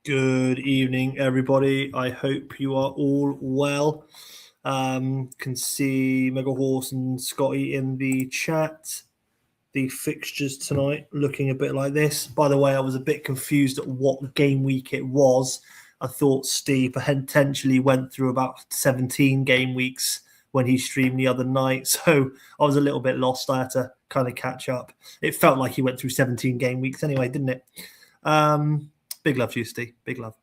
Good evening, everybody. I hope you are all well. Can see Mega Horse and Scotty in the chat. The fixtures tonight looking a bit like this. By the way, I was a bit confused at what game week it was. I thought Steve potentially went through about 17 game weeks when he streamed the other night. So I was a little bit lost. I had to kind of catch up. It felt like he went through 17 game weeks anyway, didn't it? Big love to you, Steve. Big love.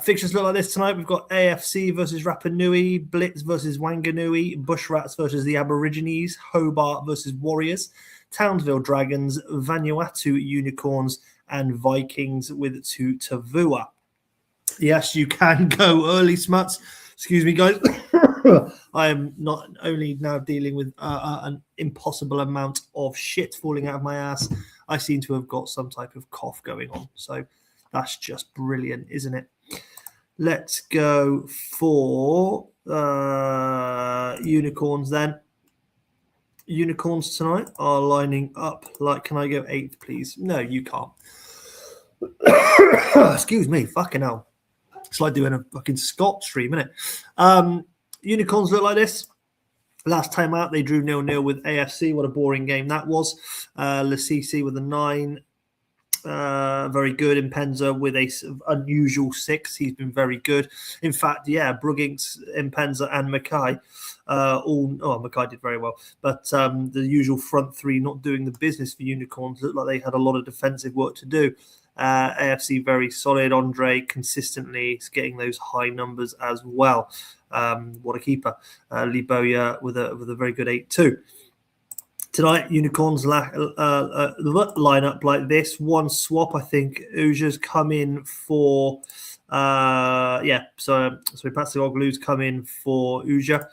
Fixtures look like this tonight. We've got AFC versus Rapa Nui, Blitz versus Wanganui, Bushrats versus the Aborigines, Hobart versus Warriors, Townsville Dragons, Vanuatu Unicorns, and Vikings with Tutavua. Yes, you can go early, Smuts. Excuse me, guys. I am not only now dealing with an impossible amount of shit falling out of my ass, I seem to have got some type of cough going on. So that's just brilliant, isn't it? Let's go for unicorns then. Unicorns tonight are lining up like, can I go 8th, please? No, you can't. Excuse me, fucking hell. It's like doing a fucking Scott stream, isn't it? Unicorns look like this. Last time out, they drew 0-0 with AFC. What a boring game that was. Lasisi with a 9. Very good. Impenza with a unusual 6. He's been very good. In fact, yeah, Bruggings, Impenza, and Mackay Mackay did very well. But the usual front three not doing the business for Unicorns. Looked like they had a lot of defensive work to do. AFC very solid. Andre consistently is getting those high numbers as well. What a keeper. Liboya with a very good 8-2. Tonight, Unicorns line up like this. One swap, I think. Uja's come in for... So Patsagoglu's come in for Uja.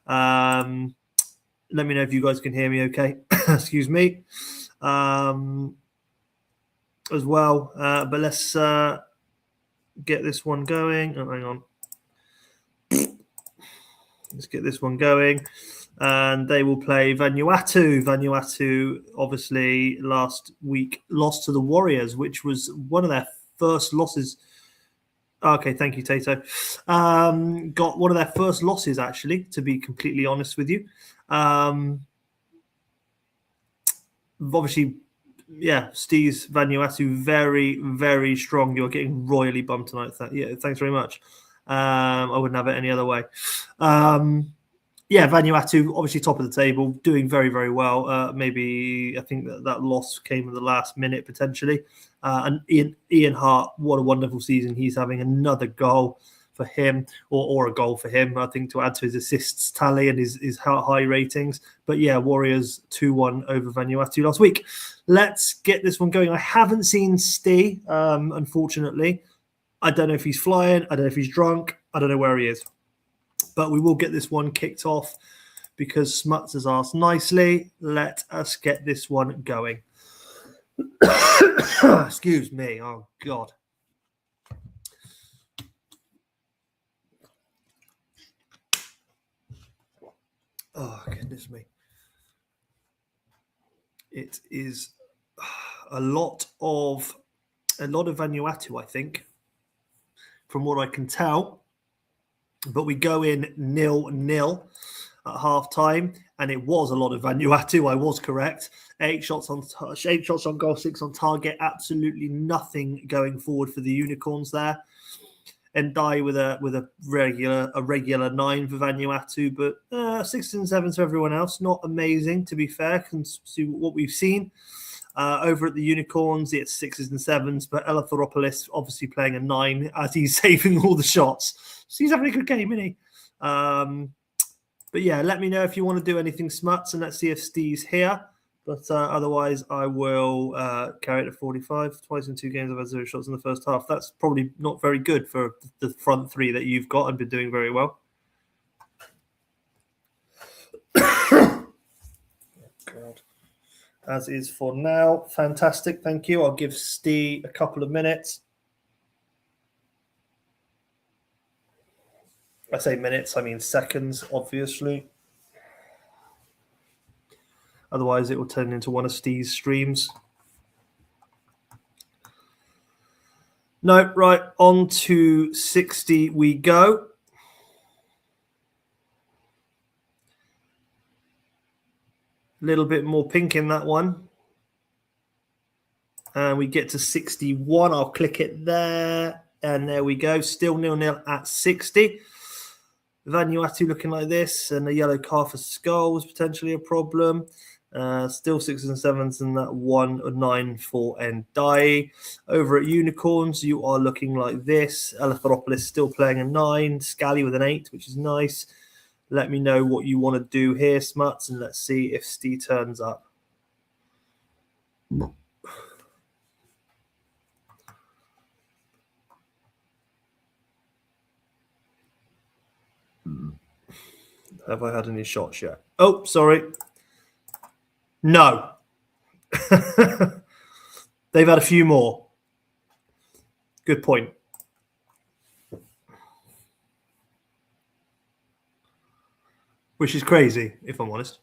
Let me know if you guys can hear me okay. Excuse me. As well. But let's get this one going. Oh, hang on. Let's get this one going. And they will play Vanuatu. Vanuatu, obviously, last week lost to the Warriors, which was one of their first losses. Okay, thank you, Tato. Got one of their first losses, actually, to be completely honest with you. Obviously, yeah, Steve's Vanuatu, very, very strong. You're getting royally bumped tonight. Yeah, thanks very much. I wouldn't have it any other way. Yeah, Vanuatu, obviously top of the table, doing very, very well. Maybe I think that loss came in the last minute, potentially. And Ian Hart, what a wonderful season he's having. Another goal for him, or a goal for him, I think, to add to his assists tally and his high ratings. But yeah, Warriors 2-1 over Vanuatu last week. Let's get this one going. I haven't seen Stee, unfortunately. I don't know if he's flying. I don't know if he's drunk. I don't know where he is. But we will get this one kicked off because Smuts has asked nicely. Let us get this one going. Excuse me. Oh, God. Oh, goodness me. It is a lot of Vanuatu, I think, from what I can tell. But we go in 0-0 at half time, and it was a lot of Vanuatu. I was correct. 8 shots on goal, 6 on target. Absolutely nothing going forward for the Unicorns there. And die with a regular 9 for Vanuatu, but 6s and 7s for everyone else. Not amazing, to be fair. Can see what we've seen. Over at the Unicorns, it's 6s and 7s, but Elathoropoulos obviously playing a 9 as he's saving all the shots. So he's having a good game, isn't he? But yeah, let me know if you want to do anything, Smuts, and let's see if Steve's here. But otherwise, I will carry it at 45. Twice in 2 games, I've had 0 shots in the first half. That's probably not very good for the front 3 that you've got and been doing very well. God. As is for now. Fantastic. Thank you. I'll give Steve a couple of minutes. I say minutes, I mean seconds, obviously. Otherwise, it will turn into one of Steve's streams. No, right, on to 60 we go. A little bit more pink in that one. And we get to 61. I'll click it there. And there we go. Still 0-0 at 60. Vanuatu looking like this. And a yellow card for Skull was potentially a problem. Still 6s and 7s and that 1-9 for Ndai. Over at Unicorns, you are looking like this. Elephantopolis still playing a 9. Scally with an 8, which is nice. Let me know what you want to do here, Smuts, and let's see if Steve turns up. Have I had any shots yet? Oh, sorry. No. They've had a few more. Good point. Which is crazy, if I'm honest.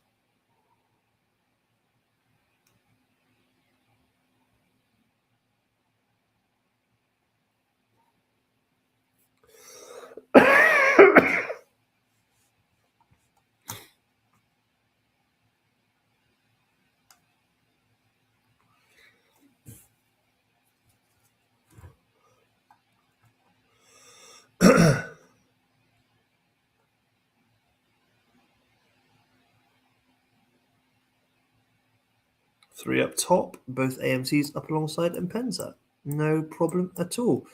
Three up top, both AMCs up alongside Mpenza. No problem at all.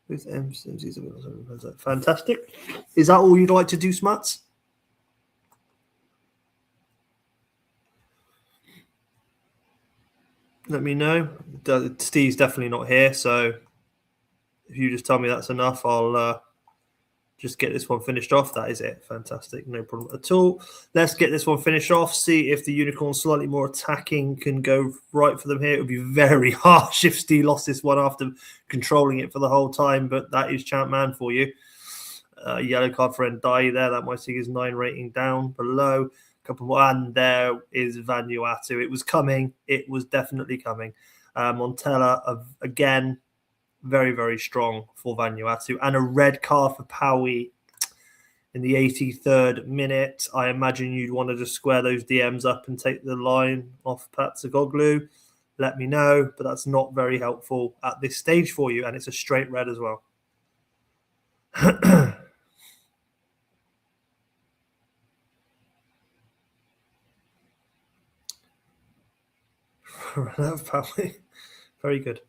Both AMCs up alongside Mpenza. Fantastic. Is that all you'd like to do, Smuts? Let me know. Steve's definitely not here, so if you just tell me that's enough, I'll just get this one finished off. That is it. Fantastic. No problem at all. Let's get this one finished off. See if the Unicorn slightly more attacking can go right for them here. It would be very harsh if Steve lost this one after controlling it for the whole time, but that is Champ Man for you. Yellow card for Ndai there. That might take his 9 rating down below. A couple more. And there is Vanuatu. It was coming. It was definitely coming. Montella, again, very, very strong for Vanuatu. And a red card for Paui in the 83rd minute. I imagine you'd want to just square those DMs up and take the line off Patsagoglu. Let me know, but that's not very helpful at this stage for you. And it's a straight red as well. Paui. Very good.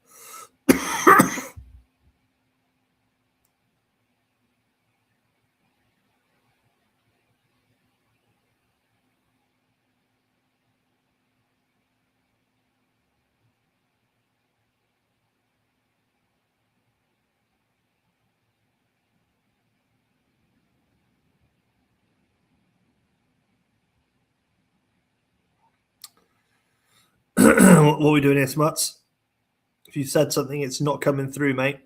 What are we doing here, Smuts? If you said something, it's not coming through, mate.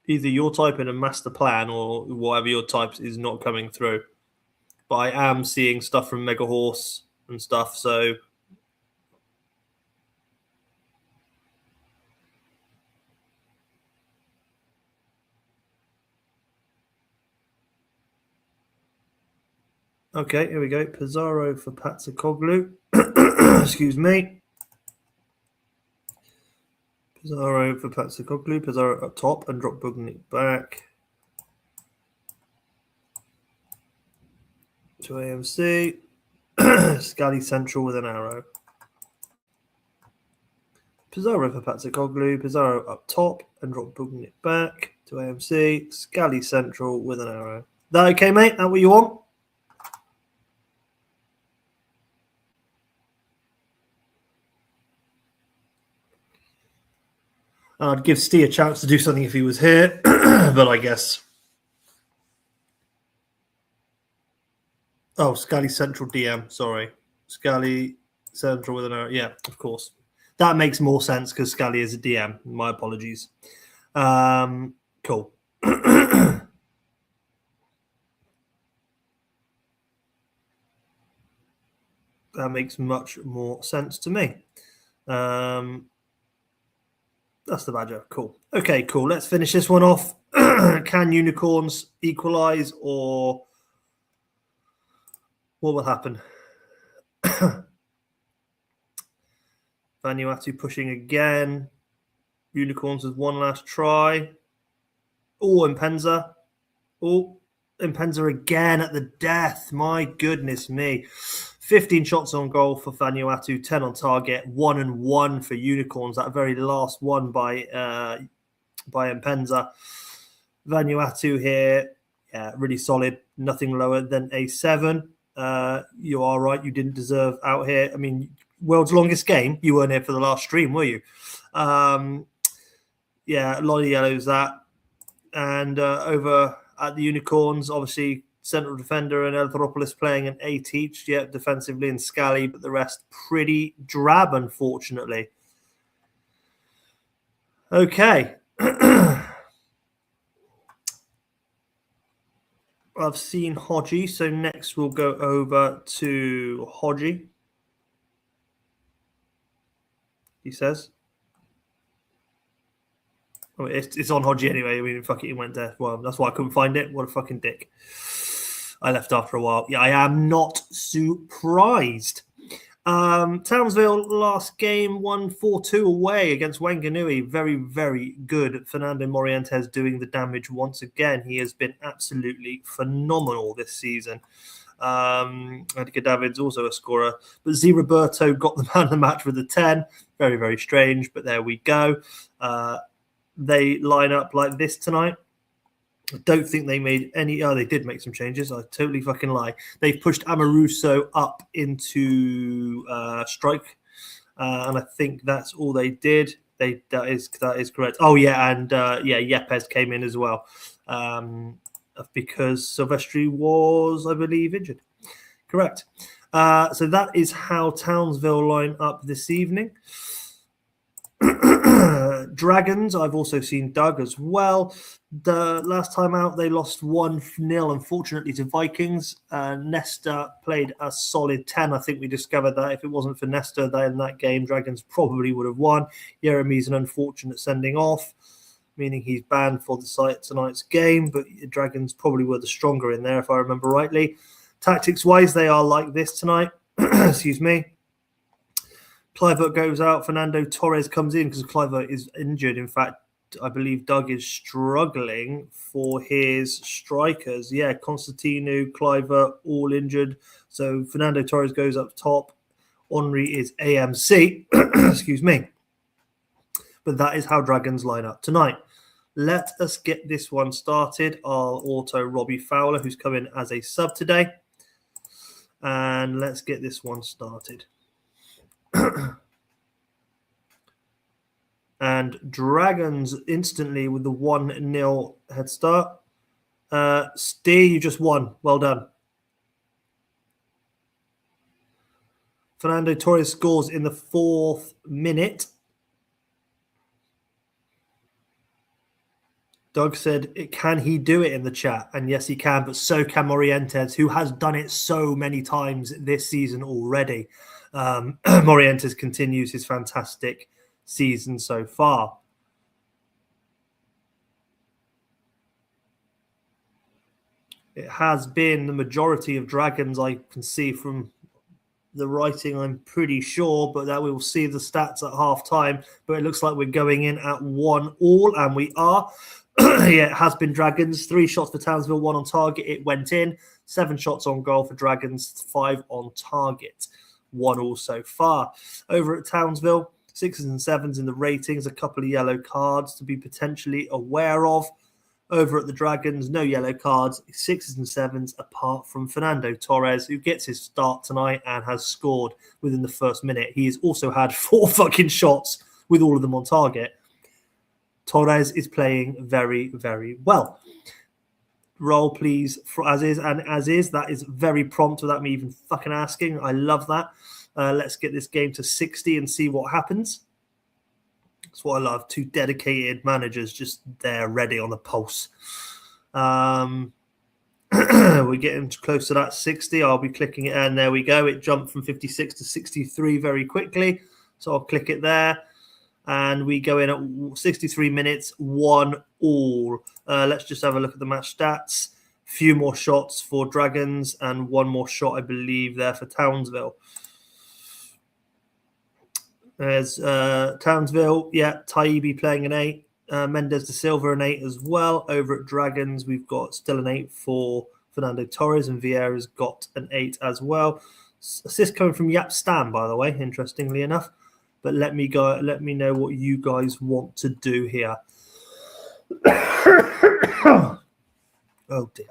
Either you're typing a master plan or whatever your types is not coming through. But I am seeing stuff from Mega Horse and stuff, so okay, here we go. Pizarro for Patsagoglu. Excuse me. Pizarro for Patsagoglu. Pizarro up top and drop Bugnik back to AMC. Scally Central with an arrow. Pizarro for Patsagoglu. Pizarro up top and drop Bugnik back to AMC. Scally Central with an arrow. That okay, mate? That what you want? I'd give Steve a chance to do something if he was here, but I guess. Oh, Scally Central DM. Sorry, Scally Central with an arrow. Yeah, of course. That makes more sense because Scally is a DM. My apologies. Cool. That makes much more sense to me. That's the Badger. Cool. Okay, cool. Let's finish this one off. Can Unicorns equalize, or what will happen? Vanuatu pushing again. Unicorns with one last try. Oh, Impenza. Oh, Impenza again at the death. My goodness me. 15 shots on goal for Vanuatu, 10 on target, 1-1 for Unicorns. That very last one by Impenza. Vanuatu here, yeah, really solid. Nothing lower than a 7. You are right. You didn't deserve out here. I mean, world's longest game. You weren't here for the last stream, were you? Yeah, a lot of yellows that. And over at the Unicorns, obviously, central defender and Eltheropoulos playing an 8 each, yet defensively and Scally, but the rest pretty drab, unfortunately. Okay. I've seen Hodgie, so next we'll go over to Hodgie. He says. Oh, it's on Hodgie anyway. I mean, fuck it, he went there. Well, that's why I couldn't find it. What a fucking dick. I left after a while. Yeah, I am not surprised. Townsville last game won 4-2 away against Wanganui. Very, very good. Fernando Morientes doing the damage once again. He has been absolutely phenomenal this season. Edgar David's also a scorer. But Z Roberto got the man of the match with a 10. Very, very strange, but there we go. They line up like this tonight. I don't think they made any. Oh, they did make some changes. I totally fucking lie. They've pushed Amoruso up into strike, and I think that's all they did. That is correct. Oh yeah, and Yepes came in as well because Silvestri was, I believe, injured. Correct. So that is how Townsville line up this evening. Dragons, I've also seen Doug as well. The last time out, they lost 1-0, unfortunately, to Vikings. Nesta played a solid 10. I think we discovered that if it wasn't for Nesta in that game, Dragons probably would have won. Jeremy's an unfortunate sending off, meaning he's banned for tonight's game, but Dragons probably were the stronger in there, if I remember rightly. Tactics-wise, they are like this tonight. Excuse me. Clivert goes out. Fernando Torres comes in because Clivert is injured. In fact, I believe Doug is struggling for his strikers. Yeah, Constantino, Clivert, all injured. So Fernando Torres goes up top. Henri is AMC. Excuse me. But that is how Dragons line up tonight. Let us get this one started. I'll auto Robbie Fowler, who's come in as a sub today. And let's get this one started. And Dragons instantly with the 1-0 head start. Steer, you just won. Well done. Fernando Torres scores in the 4th minute. Doug said, can he do it in the chat? And yes, he can, but so can Morientes, who has done it so many times this season already. Morientes continues his fantastic season so far. It has been the majority of Dragons, I can see from the writing, I'm pretty sure, but that we will see the stats at half time. But it looks like we're going in at 1-1, and we are. Yeah, it has been Dragons. 3 shots for Townsville, 1 on target. It went in. 7 shots on goal for Dragons, 5 on target. 1 so far. Over at Townsville, 6s and 7s in the ratings, a couple of yellow cards to be potentially aware of. Over at the Dragons, no yellow cards, 6s and 7s, apart from Fernando Torres, who gets his start tonight and has scored within the first minute. He has also had 4 fucking shots with all of them on target. Torres is playing very, very well. Roll, please, for as is and as is. That is very prompt without me even fucking asking. I love that. Let's get this game to 60 and see what happens. That's what I love. 2 dedicated managers just there, ready on the pulse. We're getting close to that 60. I'll be clicking it, and there we go. It jumped from 56 to 63 very quickly. So I'll click it there, and we go in at 63 minutes, 1-1. Let's just have a look at the match stats. Few more shots for Dragons, and 1 more shot, I believe, there for Townsville. There's Townsville, yeah, Taibbi playing an 8. Mendes de Silva an 8 as well. Over at Dragons, we've got still an 8 for Fernando Torres, and Vieira's got an 8 as well. Assist coming from Yap Stam, by the way, interestingly enough. But let me know what you guys want to do here. Oh dear.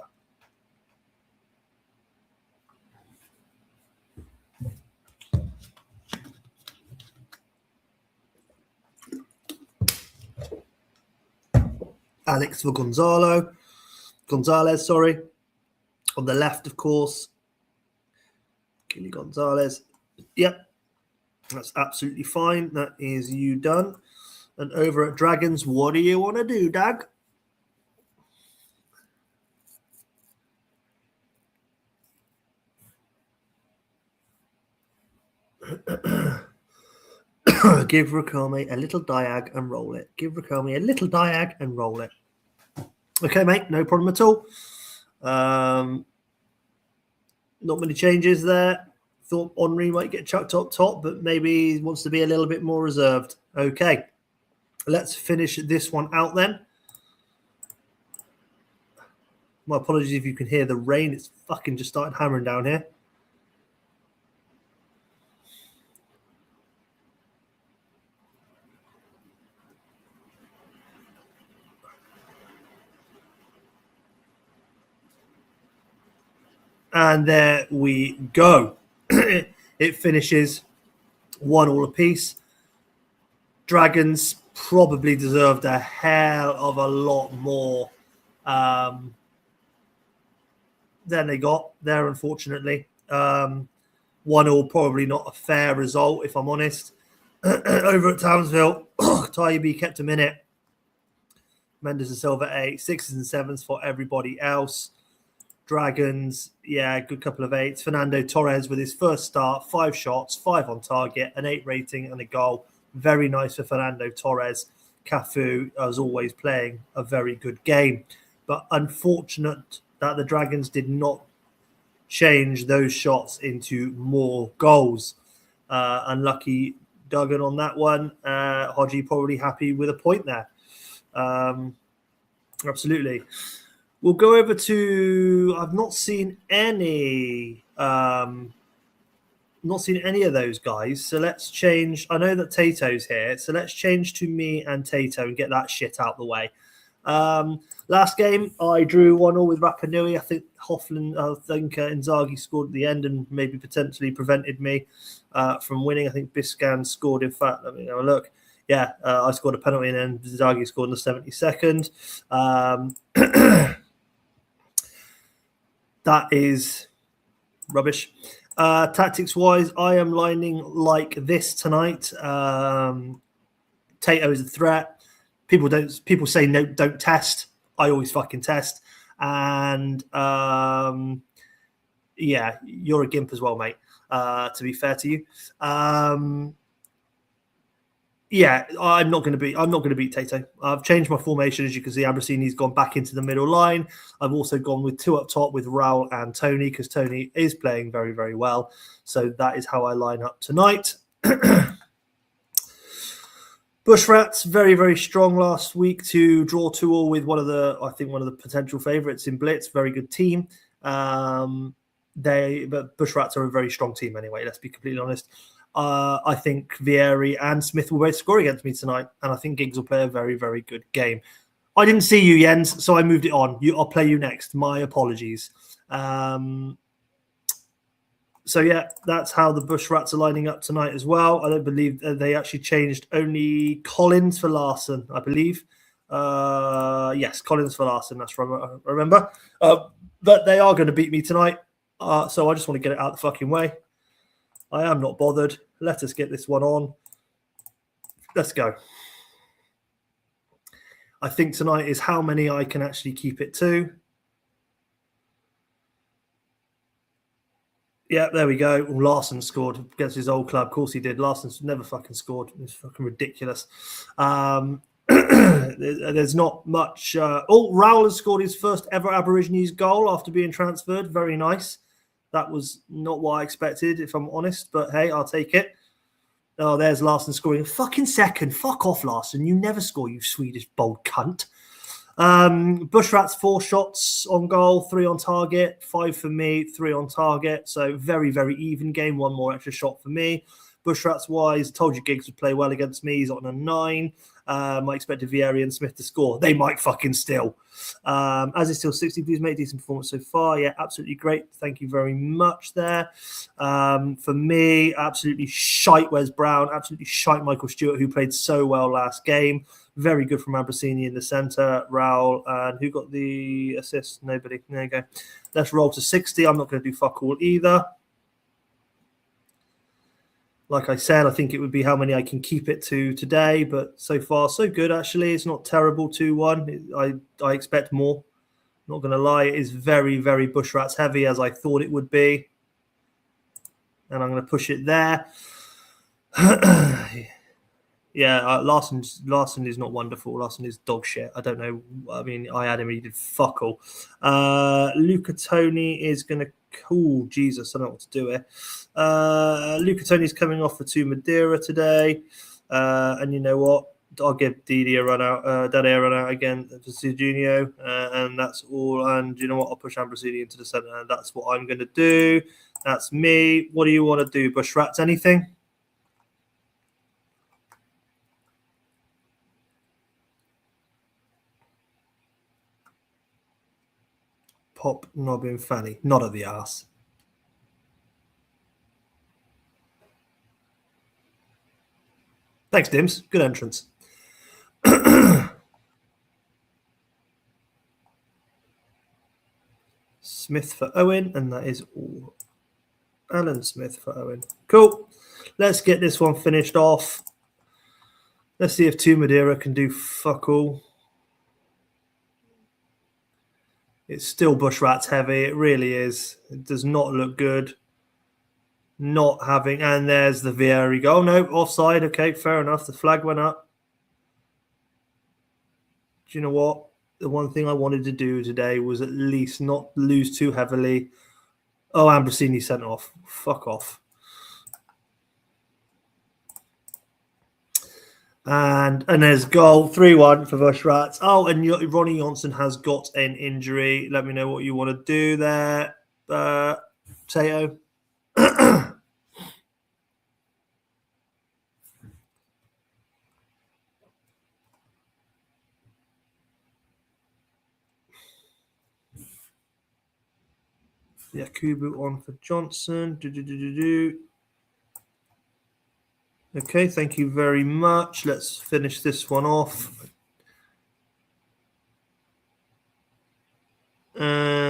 Alex for Gonzalez, sorry. On the left, of course. Kili Gonzalez. Yep. That's absolutely fine. That is you done. And over at Dragons, what do you want to do, Dag? Give Rakami a little diag and roll it. Give Rakami a little diag and roll it. Okay, mate, no problem at all. Not many changes there. Thought Henri might get chucked up top, but maybe he wants to be a little bit more reserved. Okay, let's finish this one out then. My apologies if you can hear the rain. It's fucking just started hammering down here. And there we go. It finishes 1-1 apiece. Dragons probably deserved a hell of a lot more than they got there, unfortunately. 1-1, probably not a fair result, if I'm honest. Over at Townsville, Taibbi kept him in it. Mendes and Silva 8, 6s and 7s for everybody else. Dragons, yeah, good couple of 8s. Fernando Torres with his first start, 5 shots, 5 on target, an 8 rating and a goal. Very nice for Fernando Torres. Cafu, as always, playing a very good game. But unfortunate that the Dragons did not change those shots into more goals. Unlucky Duggan on that one. Hodgie probably happy with a point there. Absolutely. We'll go over to. I've not seen any. Not seen any of those guys. So let's change. I know that Tato's here, so let's change to me and Tato and get that shit out the way. Last game, I drew 1-1 with Rapa Nui. I think Inzaghi scored at the end and maybe potentially prevented me from winning. I think Biscan scored. In fact, let me have a look. Yeah, I scored a penalty and then Inzaghi scored in the 72nd. That is rubbish. Tactics-wise, I am lining like this tonight. Tato is a threat. People say no, don't test. I always fucking test. And yeah, you're a gimp as well, mate. To be fair to you. Yeah, I'm not going to beat Tato. I've changed my formation. As you can see, Abrasini's gone back into the middle line. I've also gone with 2 up top with Raul and Tony because Tony is playing very, very well. So that is how I line up tonight. Bushrats, very, very strong last week to draw 2-2 with one of the potential favourites in Blitz. Very good team. But Bushrats are a very strong team anyway, let's be completely honest. I think Vieri and Smith will both score against me tonight, and I think Giggs will play a very, very good game. I didn't see you, Jens, so I moved it on. I'll play you next. My apologies. So, yeah, that's how the Bushrats are lining up tonight as well. I don't believe they actually changed only Collins for Larson, I believe. Yes, Collins for Larson, that's what I remember. But they are going to beat me tonight, so I just want to get it out the fucking way. I am not bothered. Let us get this one on. Let's go. I think tonight is how many I can actually keep it to. Yeah, there we go. Larson scored against his old club. Of course he did. Larson's never fucking scored. It's fucking ridiculous. There's not much. Raoul has scored his first ever Aborigines goal after being transferred. Very nice. That was not what I expected, if I'm honest. But hey, I'll take it. Oh, there's Larson scoring fucking second. Fuck off, Larson. You never score, you Swedish bold cunt. Bushrats 4 shots on goal, 3 on target, 5 for me, 3 on target. So very, very even game. 1 more extra shot for me. Bushrats wise, told you Giggs would play well against me. He's on a 9. I expected Vieri and Smith to score. They might fucking still. As it's still 60, please make decent performance so far. Yeah, absolutely great. Thank you very much there. For me, absolutely shite Wes Brown, absolutely shite Michael Stewart, who played so well last game. Very good from Ambrosini in the centre. Raoul, and who got the assist? Nobody. There you go. Let's roll to 60. I'm not going to do fuck all either. Like I said, I think it would be how many I can keep it to today, but so far so good, actually. It's not terrible, 2-1. I expect more. Not going to lie, it is very, very Bushrats heavy, as I thought it would be. And I'm going to push it there. Yeah, Larson is not wonderful. Larson is dog shit. I don't know. I mean, I had him, he did fuck all. Luca Toni is going to... Oh, Jesus, I don't know what to do here. Luca Toni's coming off for 2 Madeira today. And you know what? I'll give Dede a run out, Dede a run out again for Serginho. And that's all. And you know what? I'll push Ambrosini into the centre. And that's what I'm going to do. That's me. What do you want to do, Bushrats? Anything? Pop, Nobbin, Fanny. Not at the arse. Thanks, Dims. Good entrance. Smith for Owen, and that is all. Alan Smith for Owen. Cool. Let's get this one finished off. Let's see if 2 Madeira can do fuck all. It's still Bushrats heavy. It really is. It does not look good. Not having... And there's the Vieri goal. No, offside. Okay, fair enough. The flag went up. Do you know what? The one thing I wanted to do today was at least not lose too heavily. Oh, Ambrosini sent off. Fuck off. And there's goal, 3-1 for Bushrats. Oh, and Ronnie Johnson has got an injury. Let me know what you want to do there, Tato. Yakubu on for Johnson. Okay, thank you very much. Let's finish this one off. And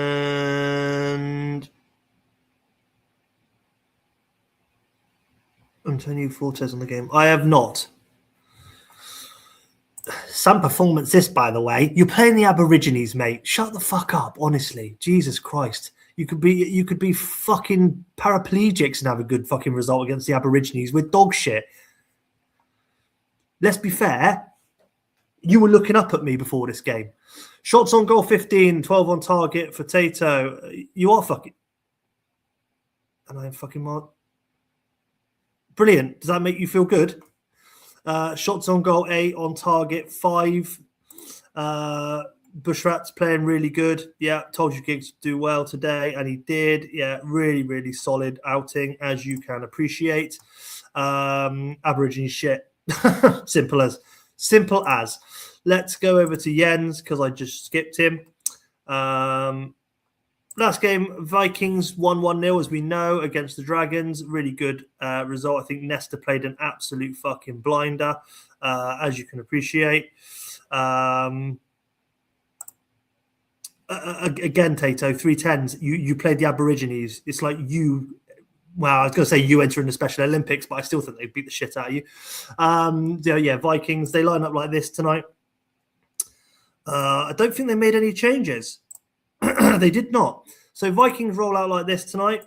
Antonio Fortes on the game. I have not. Some performance this, by the way. You're playing the Aborigines, mate. Shut the fuck up, honestly. Jesus Christ. You could be fucking paraplegics and have a good fucking result against the Aborigines with dog shit. Let's be fair. You were looking up at me before this game. Shots on goal 15, 12 on target for Tato. You are fucking... And I am fucking marked. Brilliant. Does that make you feel good? Shots on goal 8, on target 5. Bushrat's playing really good. Yeah, told you Giggs would do well today, and he did. Yeah, really, really solid outing, as you can appreciate. Aborigine shit. Simple as. Let's go over to Jens, because I just skipped him. Last game, Vikings 1-1-0, as we know, against the Dragons. Really good result. I think Nesta played an absolute fucking blinder, as you can appreciate. Again, Tato, 310s. You played the Aborigines. It's like you... Well, I was going to say you enter in the Special Olympics, but I still think they beat the shit out of you. Yeah, Vikings, they line up like this tonight. I don't think they made any changes. They did not. So Vikings roll out like this tonight.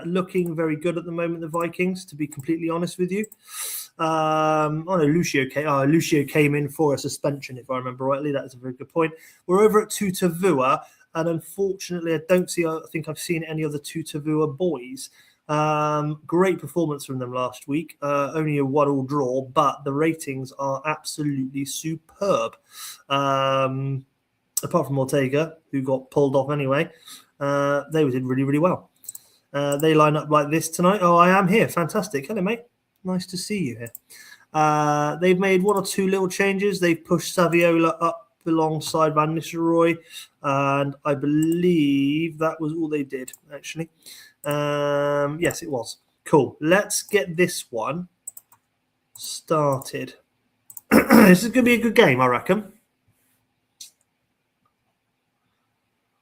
Looking very good at the moment, the Vikings, to be completely honest with you. Lucio came in for a suspension, if I remember rightly. That's a very good point. We're over at Tutavua, and unfortunately, I think I've seen any other Tutavua boys. Great performance from them last week. Only a 1-1 draw, but the ratings are absolutely superb. Apart from Ortega, who got pulled off anyway, they did really, really well. They line up like this tonight. Oh, I am here. Fantastic. Hello, mate. Nice to see you here. They've made 1 or 2 little changes. They've pushed Saviola up alongside Van Nistelrooy, and I believe that was all they did, actually. Yes, it was. Cool. Let's get this one started. This is going to be a good game, I reckon.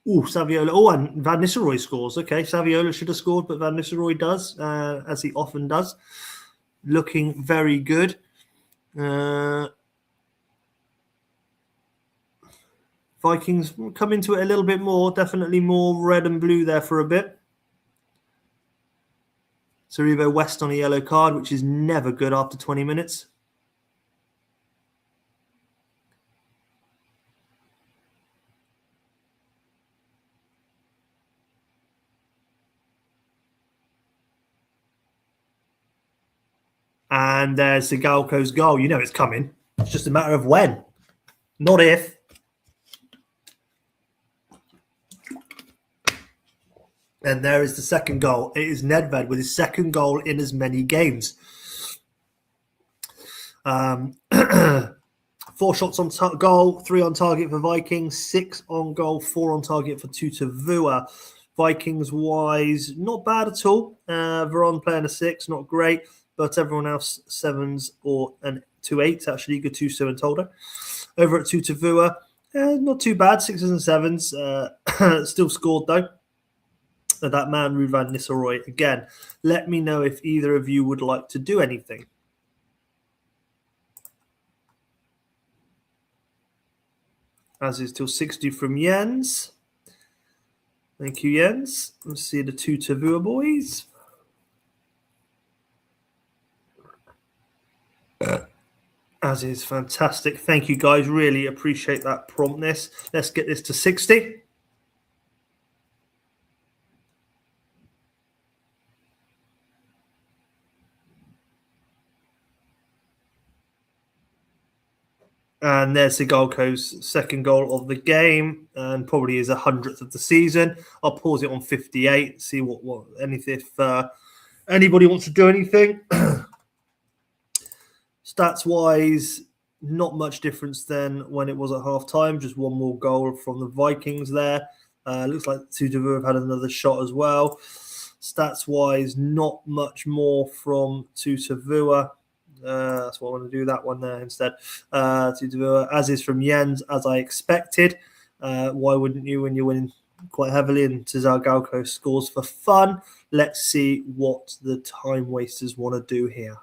Oh, Saviola. Oh, and Van Nistelrooy scores. Okay, Saviola should have scored, but Van Nistelrooy does, as he often does. Looking very good. Vikings come into it a little bit more. Definitely more red and blue there for a bit. Cerrivo West on a yellow card, which is never good after 20 minutes. And there's Sigalko's goal. You know it's coming. It's just a matter of when, not if. And there is the second goal. It is Nedved with his second goal in as many games. 4 shots on goal, 3 on target for Vikings, 6 on goal, 4 on target for Tutavua. Vikings-wise, not bad at all. Veron playing a 6, not great, but everyone else 7s or 2 8s, actually. Gattuso and Toldo. Over at Tutavua, not too bad, 6s and 7s. Still scored, though. That man, Van Nistelrooy, again. Let me know if either of you would like to do anything. As is till 60 from Jens. Thank you, Jens. Let's see the Tutavua boys. As is fantastic. Thank you, guys. Really appreciate that promptness. Let's get this to 60. And there's Sigalko's second goal of the game, and probably his 100th of the season. I'll pause it on 58. See if anybody wants to do anything. Stats wise, not much difference than when it was at half time. Just 1 more goal from the Vikings there. Looks like Tutavua have had another shot as well. Stats wise, not much more from Tutavua. That's what I want to do, that one there instead. As is from Jens, as I expected. Why wouldn't you when you're winning quite heavily? And Cesar Galco scores for fun. Let's see what the time wasters want to do here.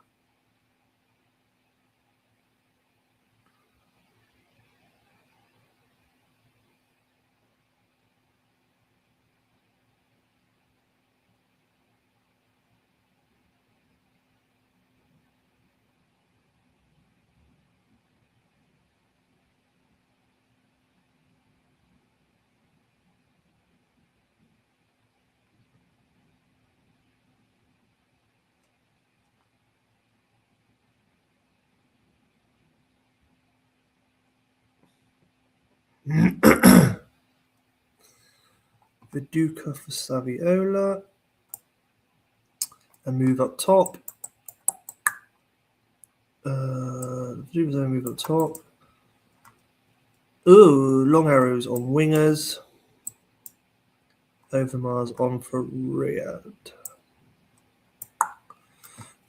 Viduka for Saviola. And move up top. Move up top. Ooh, long arrows on wingers. Overmars on for Riyadh.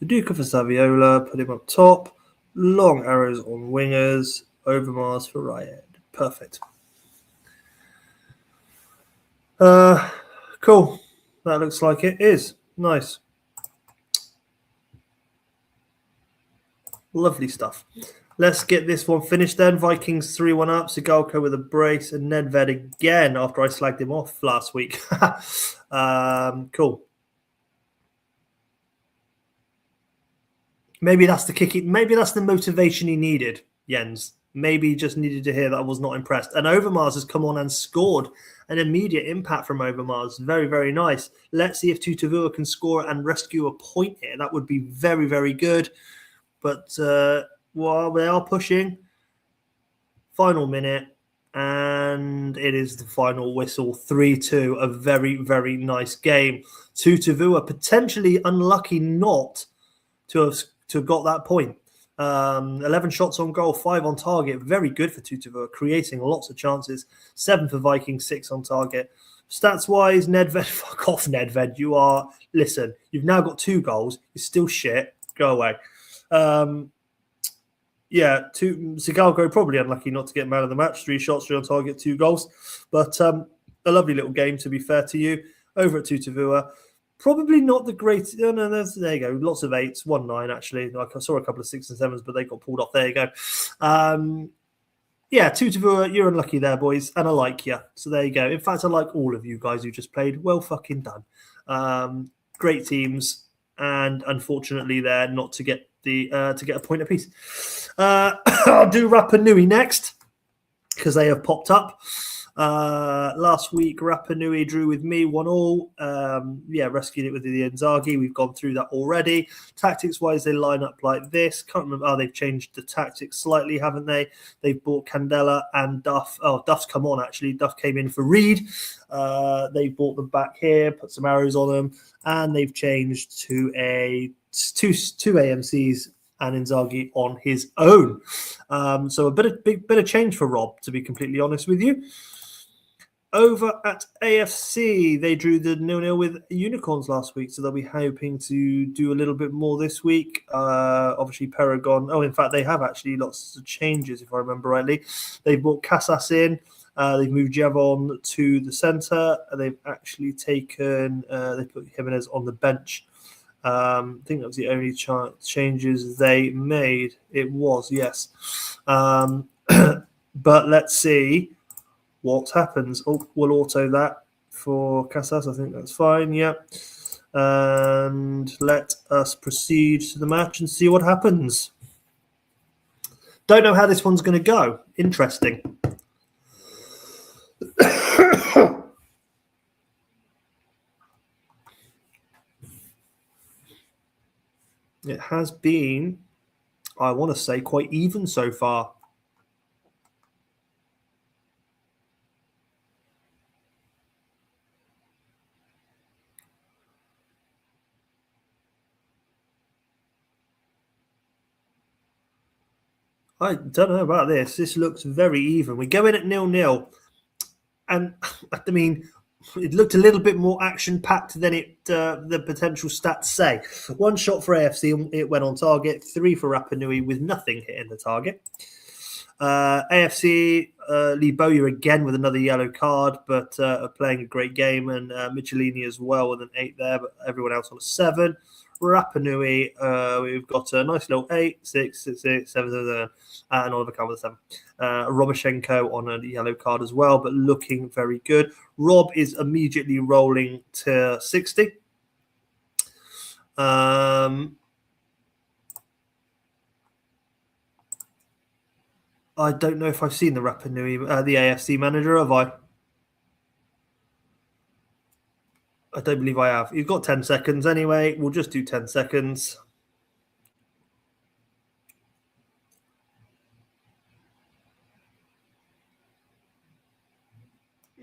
Viduka for Saviola. Put him up top. Long arrows on wingers. Overmars for Riyadh. Perfect. Cool. That looks like it is. Nice. Lovely stuff. Let's get this one finished then. Vikings 3-1 up. Sigalko with a brace and Nedved again after I slagged him off last week. Cool. Maybe that's the kicking. Maybe that's the motivation he needed, Jens. Maybe he just needed to hear that I was not impressed. And Overmars has come on and scored an immediate impact from Overmars. Very, very nice. Let's see if Tutavua can score and rescue a point here. That would be very, very good. But while they are pushing, final minute, and it is the final whistle, 3-2. A very, very nice game. Tutavua potentially unlucky not to have got that point. 11 shots on goal, 5 on target. Very good for Tutavua, creating lots of chances. 7 for Vikings, 6 on target. Stats-wise, Nedved, fuck off, Nedved. Listen, you've now got 2 goals. You're still shit. Go away. Sigalko probably unlucky not to get man of the match. 3 shots, 3 on target, 2 goals. But a lovely little game, to be fair to you. Over at Tutavua. Probably not the greatest. No, there you go. Lots of 8s, 1-9 actually. Like I saw a couple of 6s and 7s, but they got pulled off. There you go. Tutavua, you're unlucky there, boys, and I like you. So there you go. In fact, I like all of you guys who just played. Well fucking done. Great teams, and unfortunately, they're not to get a point apiece. I'll do Rapa Nui next because they have popped up. Last week, Rapa Nui drew with me 1-1. Rescued it with the Inzaghi. We've gone through that already. Tactics-wise, they line up like this. Can't remember. They've changed the tactics slightly, haven't they? They've bought Candela and Duff. Oh, Duff's come on, actually. Duff came in for Reed. They bought them back here, put some arrows on them, and they've changed to two AMCs and Inzaghi on his own. So a bit of change for Rob, to be completely honest with you. Over at AFC, they drew the 0-0 with Unicorns last week, so they'll be hoping to do a little bit more this week. Obviously, Paragon. Oh, in fact, they have actually lots of changes, if I remember rightly. They've brought Casas in. They've moved Javon to the centre. They've actually taken. They put Jimenez on the bench. I think that was the only changes they made. It was, yes. But let's see what happens. Oh, we'll auto that for Casas. I think that's fine. Yeah. And let us proceed to the match and see what happens. Don't know how this one's going to go. Interesting. It has been, I want to say, quite even so far. I don't know about this. This looks very even. We go in at 0-0. And, I mean, it looked a little bit more action-packed than the potential stats say. 1 shot for AFC, it went on target. 3 for Rapa Nui with nothing hitting the target. AFC, Lee Bowyer again with another yellow card, but playing a great game. And Michelini as well with an 8 there, but everyone else on a 7. Rapa Nui, we've got a nice little 8, 6, 6, 6, 7, 7, and Oliver Kahn with a 7. Roboshenko on a yellow card as well, but looking very good. Rob is immediately rolling to 60. I don't know if I've seen the Rapa Nui, the AFC manager, have I? I don't believe I have. You've got 10 seconds anyway. We'll just do 10 seconds.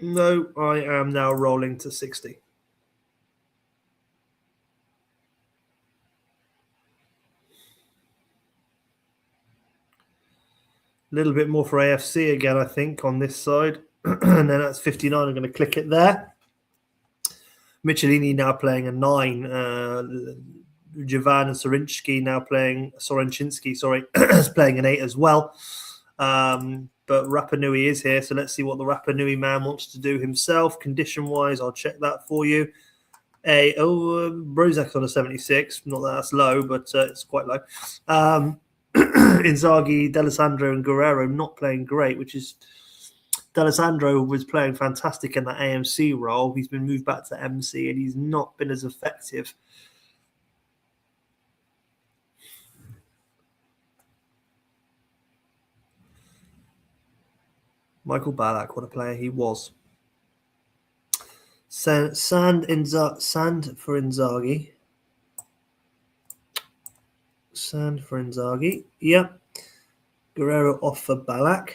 No, I am now rolling to 60. A little bit more for AFC again, I think, on this side. And then that's 59. I'm going to click it there. Michelini now playing a 9. Javan and Sorenchinsky is playing an 8 as well. But Rapa Nui is here, so let's see what the Rapa Nui man wants to do himself. Condition-wise, I'll check that for you. Brozak's on a 76. Not that that's low, but it's quite low. Inzaghi, D'Alessandro and Guerrero not playing great, which is D'Alessandro was playing fantastic in that AMC role. He's been moved back to MC and he's not been as effective. Michael Ballack, what a player he was. Sand for Inzaghi. Sand for Inzaghi. Yep. Guerrero off for Ballack.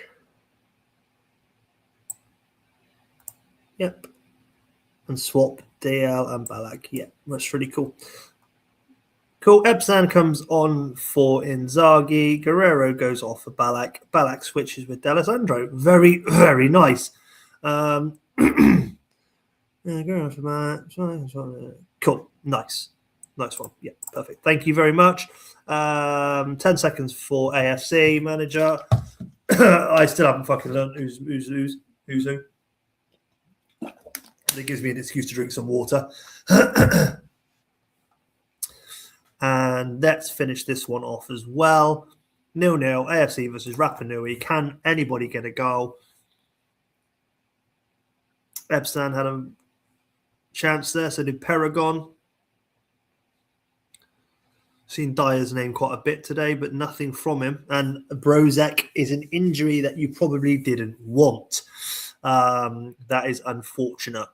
Yep. And swap DL and Ballack. Yep. That's really cool. Cool. Ebsan comes on for Inzaghi. Guerrero goes off for Ballack. Ballack switches with D'Alessandro. Very, very nice. Cool. Nice. Nice one. Yeah, perfect. Thank you very much. 10 seconds for AFC manager. I still haven't fucking learned who's who. It gives me an excuse to drink some water. And let's finish this one off as well. 0-0, AFC versus Rapa Nui. Can anybody get a goal? Ebstan had a chance there, so did Paragon. Seen Dyer's name quite a bit today, but nothing from him. And Brozek is an injury that you probably didn't want. That is unfortunate.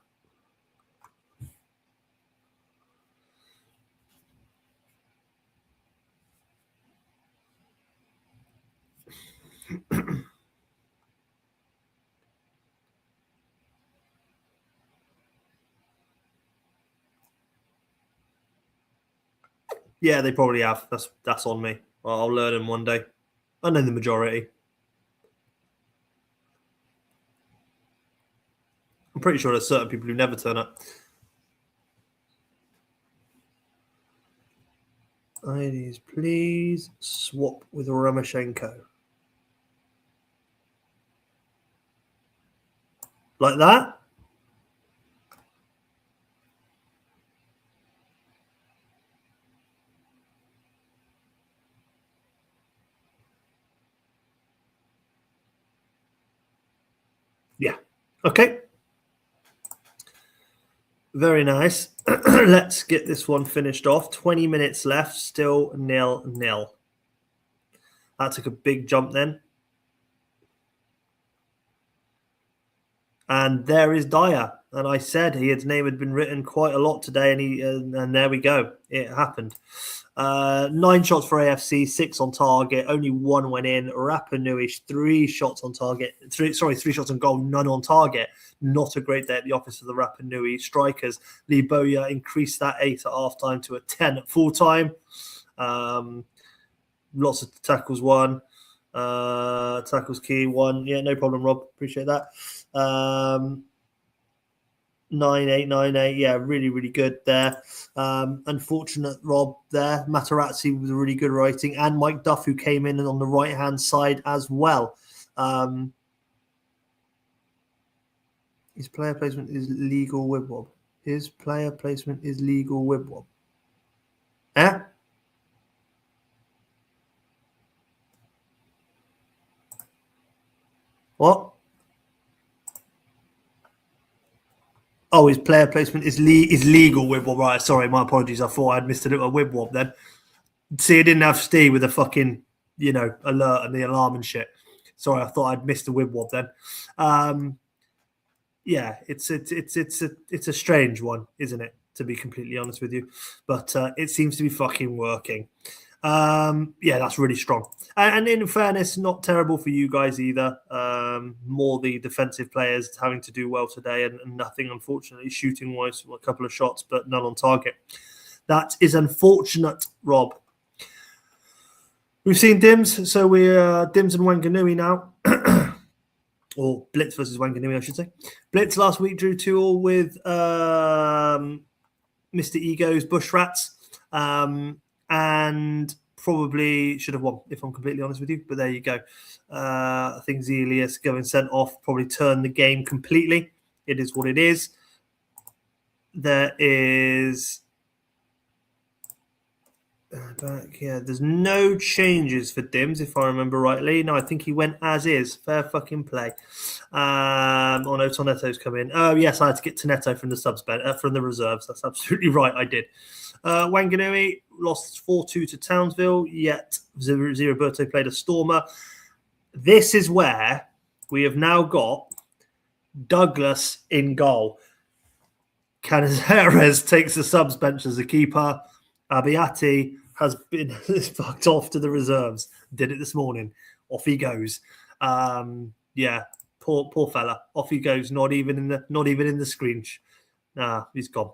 Yeah, they probably have. That's on me. I'll learn them one day. I know the majority. I'm pretty sure there's certain people who never turn up. IDs, please swap with Ramoshenko. Like that? Yeah. Okay. Very nice. Let's get this one finished off. 20 minutes left, still 0-0. That took a big jump then. And there is Dyer. And I said his name had been written quite a lot today, and there we go. It happened. 9 shots for AFC, 6 on target, only 1 went in. Rapa Nui, 3 shots on target. 3 shots on goal, none on target. Not a great day at the office for the Rapa Nui strikers. Lee Boya increased that 8 at halftime to a 10 at full time. Lots of tackles won. Tackles key 1. Yeah, no problem, Rob. Appreciate that. 9-8. Yeah, really, really good there. Unfortunate, Rob, there. Materazzi was a really good writing. And Mike Duff, who came in on the right-hand side as well. His player placement is legal Wibwob. His player placement is legal Wibwob. Eh? What? Oh, his player placement is legal Wibwob. Right, sorry, my apologies. I thought I'd missed a little Wibwob then. See, I didn't have Steve with the fucking, alert and the alarm and shit. Sorry, I thought I'd missed the Wibwob then. Yeah, it's a strange one, isn't it? To be completely honest with you, but it seems to be fucking working. Yeah, that's really strong. And in fairness, not terrible for you guys either. More the defensive players having to do well today, and nothing, unfortunately, shooting wise, a couple of shots, but none on target. That is unfortunate, Rob. We've seen Dims, so we're Dims and Wanganui now. Or Blitz versus Wanganui, I should say. Blitz last week drew 2-2 with Mr. Ego's Bushrats. And probably should have won, if I'm completely honest with you. But there you go. I think Zelius going sent off probably turned the game completely. It is what it is. There is... Back, yeah. There's no changes for Dims, if I remember rightly. No, I think he went as is. Fair fucking play. Oh no, Tonetto's come in. Oh yes, I had to get Tonetto from the from the reserves. That's absolutely right. I did. Wanganui lost 4-2 to Townsville. Yet Ziraberto played a stormer. This is where we have now got Douglas in goal. Canizares takes the subs bench as a keeper. Abiati has been fucked off to the reserves. Did it this morning. Off he goes. Yeah, poor fella. Off he goes. Not even in the screen. Nah, he's gone.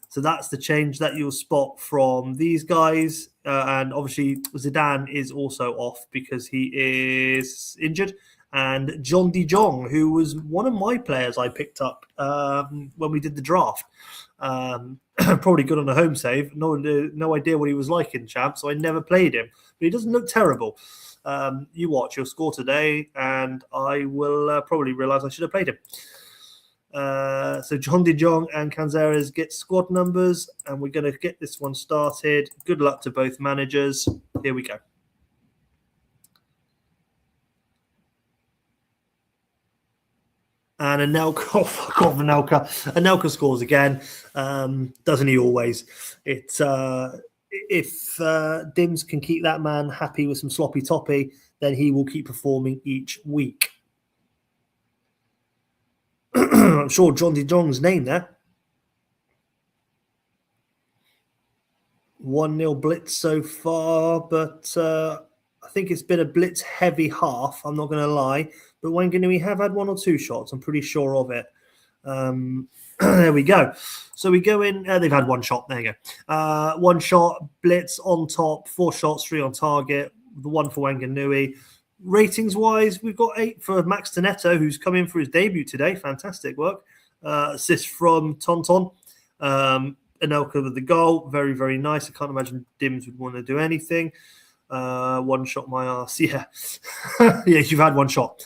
So that's the change that you'll spot from these guys. And obviously Zidane is also off because he is injured. And John De Jong, who was one of my players I picked up when we did the draft. Probably good on a home save. No idea what he was like in champ, so I never played him. But he doesn't look terrible. You watch, he'll score today, and I will probably realise I should have played him. So John De Jong and Canzares get squad numbers, and we're going to get this one started. Good luck to both managers. Here we go. And Anelka, oh fuck off, Anelka. Anelka scores again. Doesn't he always? If Dims can keep that man happy with some sloppy toppy, then he will keep performing each week. I'm sure John De Jong's name there. 1-0 blitz so far, but I think it's been a blitz heavy half. I'm not going to lie. But Wanganui have had 1 or 2 shots. I'm pretty sure of it. There we go. So we go in. They've had 1 shot. There you go. 1 shot, blitz on top, 4 shots, 3 on target. The 1 for Wanganui. Ratings-wise, we've got 8 for Max Tonetto, who's come in for his debut today. Fantastic work. Assist from Tonton. Anelka with the goal. Very, very nice. I can't imagine Dims would want to do anything. 1 shot my ass. Yeah. Yeah, you've had 1 shot.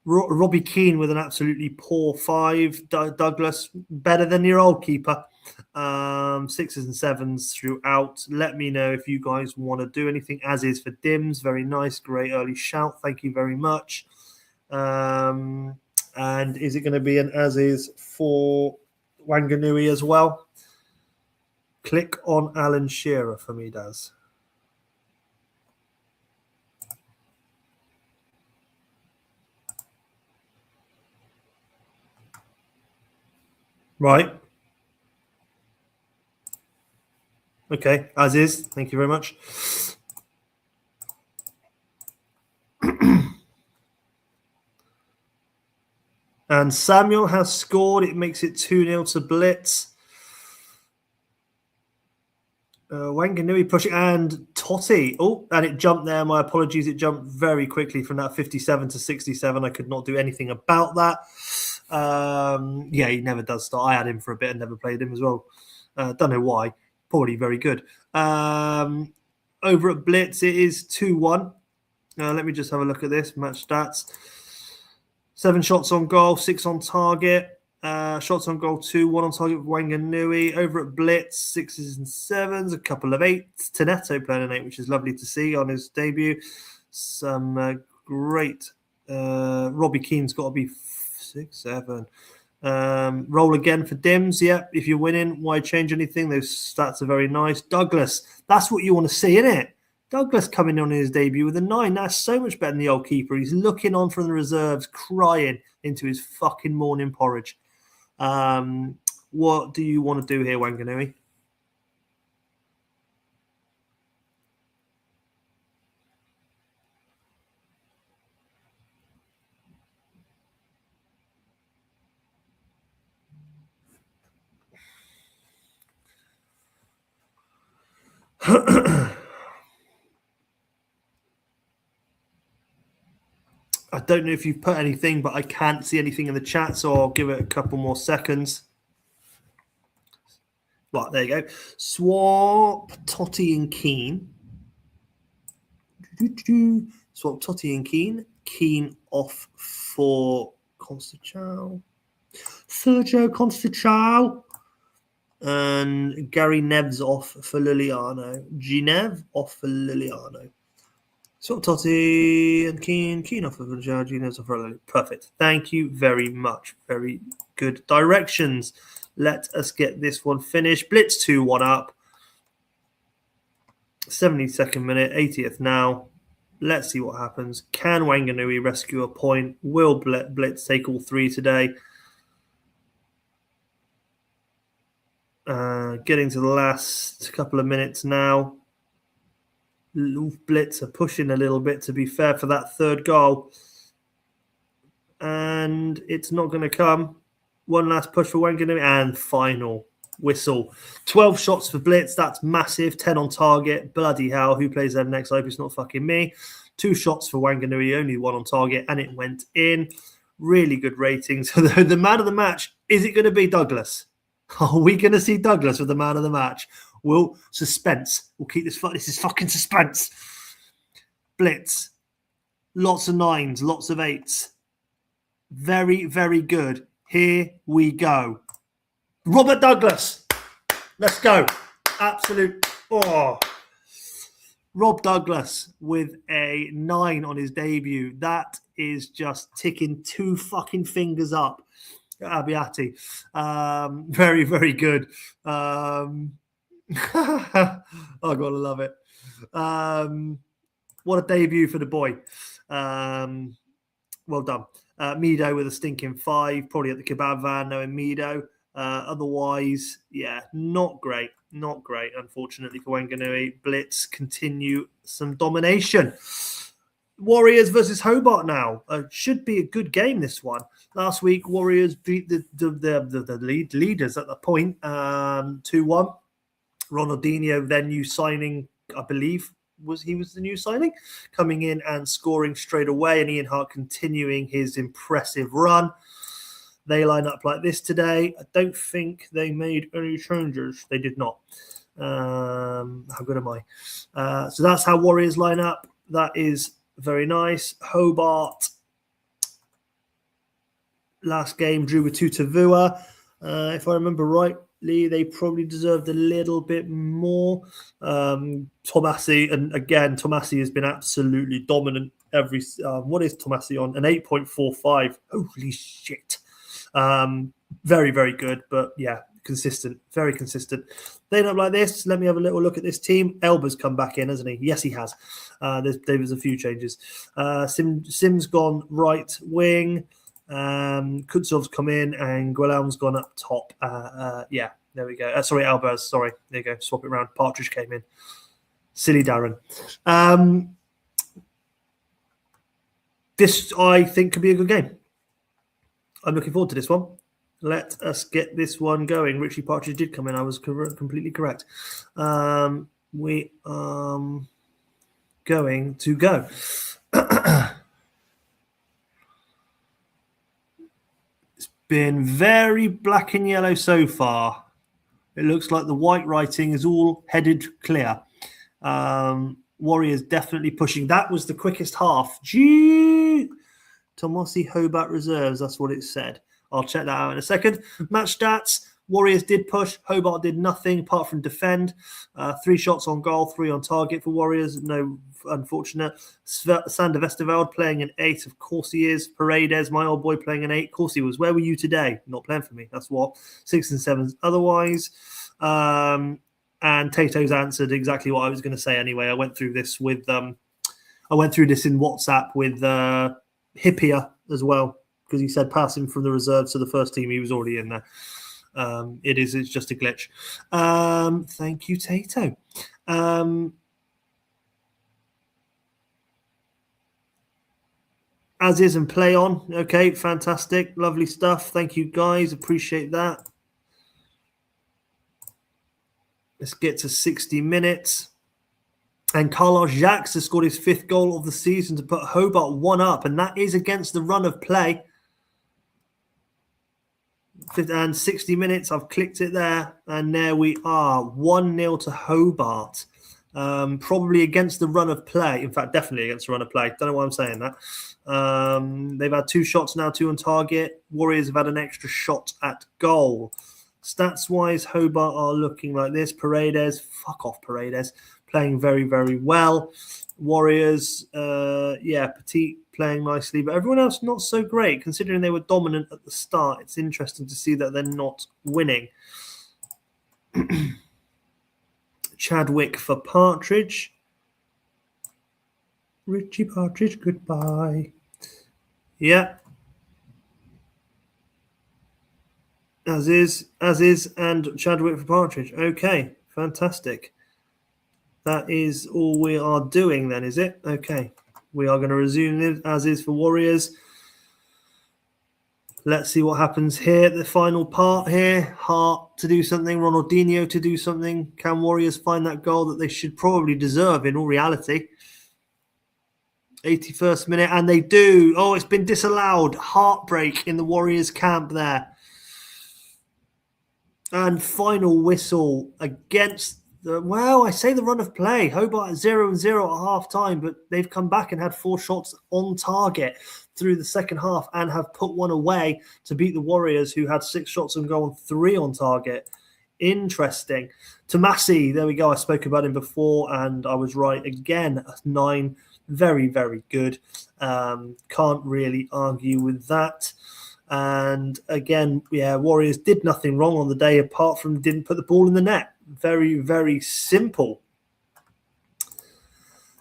Robbie Keane with an absolutely poor 5. Douglas, better than your old keeper. 6s and 7s throughout. Let me know if you guys want to do anything. As is for Dims. Very nice. Great early shout. Thank you very much. And is it going to be an as is for Wanganui as well? Click on Alan Shearer for me, Daz. Right. Okay, as is. Thank you very much. And Samuel has scored. It makes it 2-0 to Blitz. Wanganui pushing, and Totti. Oh, and it jumped there. My apologies. It jumped very quickly from that 57 to 67. I could not do anything about that. Yeah, he never does start. I had him for a bit and never played him as well. Don't know why. Probably very good. Over at Blitz, it is 2-1. Let me just have a look at this. Match stats. 7 shots on goal, 6 on target. Shots on goal 2, 1 on target with Wanganui. Over at Blitz, 6s and 7s, a couple of 8s. Tonetto playing an 8, which is lovely to see on his debut. Some great. Robbie Keane's got to be 6, 7. Roll again for Dims. Yep, if you're winning, why change anything? Those stats are very nice. Douglas, that's what you want to see, isn't it? Douglas coming on in his debut with a 9. That's so much better than the old keeper. He's looking on from the reserves, crying into his fucking morning porridge. What do you want to do here, Wanganui? I don't know if you've put anything, but I can't see anything in the chat, so I'll give it a couple more seconds. Right, there you go. Swap Totti and Keane. Swap Totti and Keane. Keane off for Constachao. Sergio Constachao. And Gary Nev's off for Liliano. Ginev off for Liliano. Sort of Totti and Keen off for Nev's off for Liliano. Perfect. Thank you very much. Very good directions. Let us get this one finished. Blitz 2-1 up. 72nd minute, 80th now. Let's see what happens. Can Wanganui rescue a point? Will Blitz take all three today? Getting to the last couple of minutes now. Blitz are pushing a little bit, to be fair, for that third goal. And it's not going to come. One last push for Wanganui and final whistle. 12 shots for Blitz. That's massive. 10 on target. Bloody hell. Who plays them next? I hope it's not fucking me. 2 shots for Wanganui. Only 1 on target. And it went in. Really good ratings. So the man of the match, is it going to be Douglas? Are we going to see Douglas with the man of the match? Will suspense. We'll keep this. This is fucking suspense. Blitz. Lots of 9s. Lots of 8s. Very, very good. Here we go. Robert Douglas. Let's go. Absolute. Oh. Rob Douglas with a 9 on his debut. That is just ticking 2 fucking fingers up. Abbiati. Very, very good. I gotta love it. What a debut for the boy. Well done. Mido with a stinking 5, probably at the kebab van, knowing Mido. Otherwise, yeah, not great. Not great, unfortunately, for Wanganui. Blitz continue some domination. Warriors versus Hobart now. Should be a good game, this one. Last week, Warriors beat the leaders at the point, 2-1. Ronaldinho, their new signing, I believe, was the new signing, coming in and scoring straight away, and Ian Hart continuing his impressive run. They line up like this today. I don't think they made any changes. They did not. How good am I? So that's how Warriors line up. That is very nice. Hobart, last game, drew with Tutavua. If I remember rightly, they probably deserved a little bit more. Tomasi, and again, Tomasi has been absolutely dominant. What is Tomasi on? An 8.45. Holy shit. Very, very good, but yeah, consistent, very consistent. They end up like this. Let me have a little look at this team. Elba's come back in, hasn't he? Yes, he has. There was a few changes. Sim's gone right wing. Kutsov's come in, and Guilherme's gone up top. Yeah, there we go. Sorry, Alber's. Sorry, there you go. Swap it around. Partridge came in. Silly Darren. This, I think, could be a good game. I'm looking forward to this one. Let us get this one going. Richie Partridge did come in. I was completely correct. We are going to go. It's been very black and yellow so far. It looks like the white writing is all headed clear. Warriors definitely pushing. That was the quickest half. Gee! Tomasi Hobart reserves. That's what it said. I'll check that out in a second. Match stats. Warriors did push. Hobart did nothing apart from defend. 3 shots on goal, 3 on target for Warriors. No, unfortunate. Sander Westerveld playing an 8. Of course he is. Paredes, my old boy, playing an 8. Of course he was. Where were you today? Not playing for me. That's what. 6 and 7s otherwise. And Tato's answered exactly what I was going to say anyway. I went through this with in WhatsApp with Hippier as well, because he said passing from the reserves to the first team, he was already in there. It's just a glitch. Thank you, Tato. As is and play on. Okay, fantastic. Lovely stuff. Thank you, guys. Appreciate that. Let's get to 60 minutes. And Carlos Jacques has scored his 5th goal of the season to put Hobart 1 up, and that is against the run of play. And 60 minutes, I've clicked it there, and there we are, 1-0 to Hobart. Probably against the run of play. In fact, definitely against the run of play. Don't know why I'm saying that. They've had 2 shots now, 2 on target. Warriors have had an extra shot at goal. Stats-wise, Hobart are looking like this. Paredes, fuck off Paredes, playing very, very well. Warriors, Petit playing nicely, but everyone else not so great, considering they were dominant at the start. It's interesting to see that they're not winning. Chadwick for Partridge. Richie Partridge, goodbye. Yeah. As is, and Chadwick for Partridge. Okay, fantastic. That is all we are doing then, is it? Okay. We are going to resume it as is for Warriors. Let's see what happens here. The final part here. Hart to do something. Ronaldinho to do something. Can Warriors find that goal that they should probably deserve in all reality? 81st minute, and they do. Oh, it's been disallowed. Heartbreak in the Warriors camp there. And final whistle against I say the run of play. Hobart 0-0 at half time, but they've come back and had 4 shots on target through the second half and have put one away to beat the Warriors, who had 6 shots on goal and 3 on target. Interesting. Tomasi, there we go. I spoke about him before and I was right again. 9, very, very good. Can't really argue with that. And again, Warriors did nothing wrong on the day apart from didn't put the ball in the net. Very, very simple.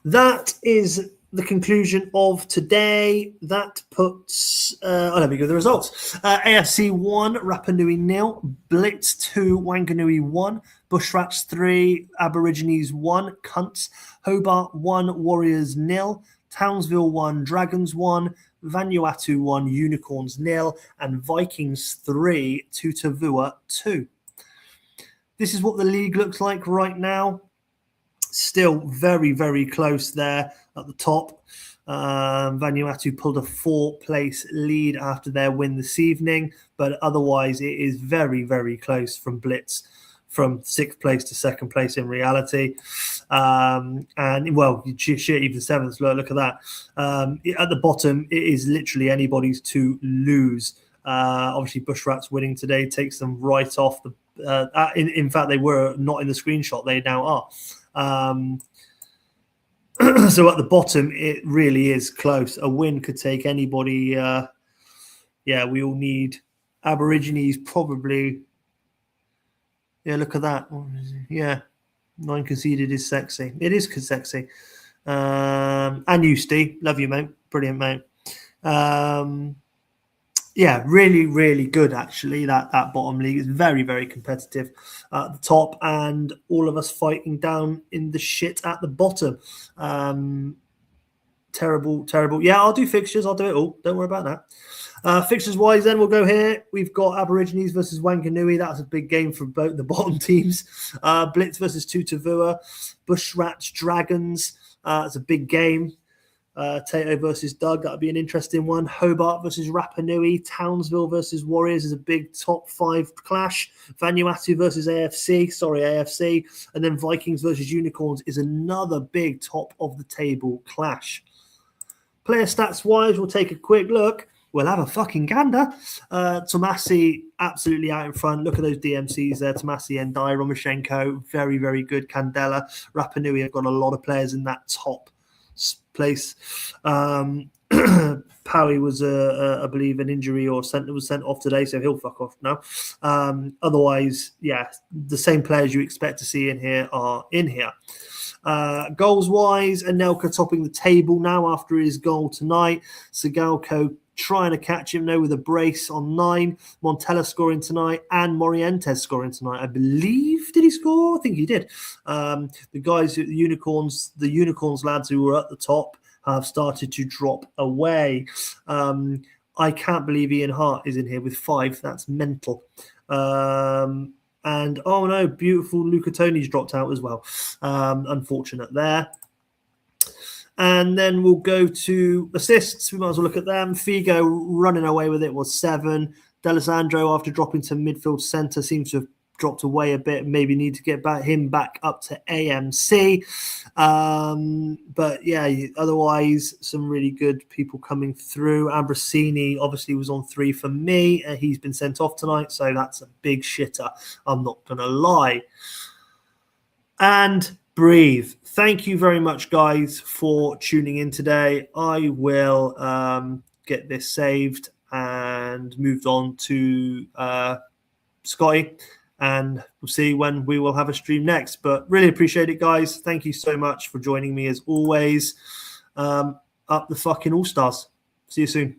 That is the conclusion of today. That puts, let me go the results. AFC 1, Rapa Nui 0, Blitz 2, Wanganui 1, Bushrats 3, Aborigines 1, Cunts, Hobart 1, Warriors 0, Townsville 1, Dragons 1, Vanuatu 1, Unicorns 0, and Vikings 3, Tutavua 2. This is what the league looks like right now. Still very, very close there at the top. Vanuatu pulled a 4-place lead after their win this evening, but otherwise it is very, very close from Blitz, from 6th place to 2nd place in reality. And well, shit, even 7th. Look at that. At the bottom, it is literally anybody's to lose. Obviously, Bushrats winning today takes them right off the. In fact, they were not in the screenshot. They now are. So at the bottom, it really is close. A win could take anybody. We all need Aborigines probably. Yeah, look at that. Yeah, 9 conceded is sexy. It is sexy. And you, Steve. Love you, mate. Brilliant, mate. Really, really good, actually. That bottom league is very, very competitive at the top, and all of us fighting down in the shit at the bottom. Terrible. Yeah, I'll do fixtures. I'll do it all. Don't worry about that. Fixtures-wise, then, we'll go here. We've got Aborigines versus Wanganui. That's a big game for both the bottom teams. Blitz versus Tutavua. Bushrats, Dragons. It's a big game. Tato versus Doug. That'll be an interesting one. Hobart versus Rapa Nui. Townsville versus Warriors is a big top 5 clash. Vanuatu versus AFC. And then Vikings versus Unicorns is another big top of the table clash. Player stats-wise, we'll take a quick look. We'll have a fucking gander. Tomasi absolutely out in front. Look at those DMCs there. Tomasi, Endai, Romoshenko, very, very good. Candela. Rapa Nui have got a lot of players in that top place. Powie was, I believe, an injury or was sent off today, so he'll fuck off now. Otherwise, the same players you expect to see in here are in here. Goals-wise, Anelka topping the table now after his goal tonight. Sigalko trying to catch him now with a brace on 9. Montella scoring tonight and Morientes scoring tonight. I believe, did he score? I think he did. The guys at the Unicorns lads who were at the top have started to drop away. I can't believe Ian Hart is in here with 5. That's mental. And oh no, beautiful Luca Toni's dropped out as well. Unfortunate there. And then we'll go to assists. We might as well look at them. Figo running away with it was 7. D'Alessandro, after dropping to midfield centre, seems to have dropped away a bit. Maybe need to get him back up to AMC. But yeah, otherwise, some really good people coming through. Ambrosini obviously was on 3 for me. He's been sent off tonight, so that's a big shitter. I'm not going to lie. And breathe. Thank you very much, guys, for tuning in today. I will get this saved and moved on to Scotty, and we'll see when we will have a stream next. But really appreciate it, guys. Thank you so much for joining me as always. Up the fucking All-Stars. See you soon.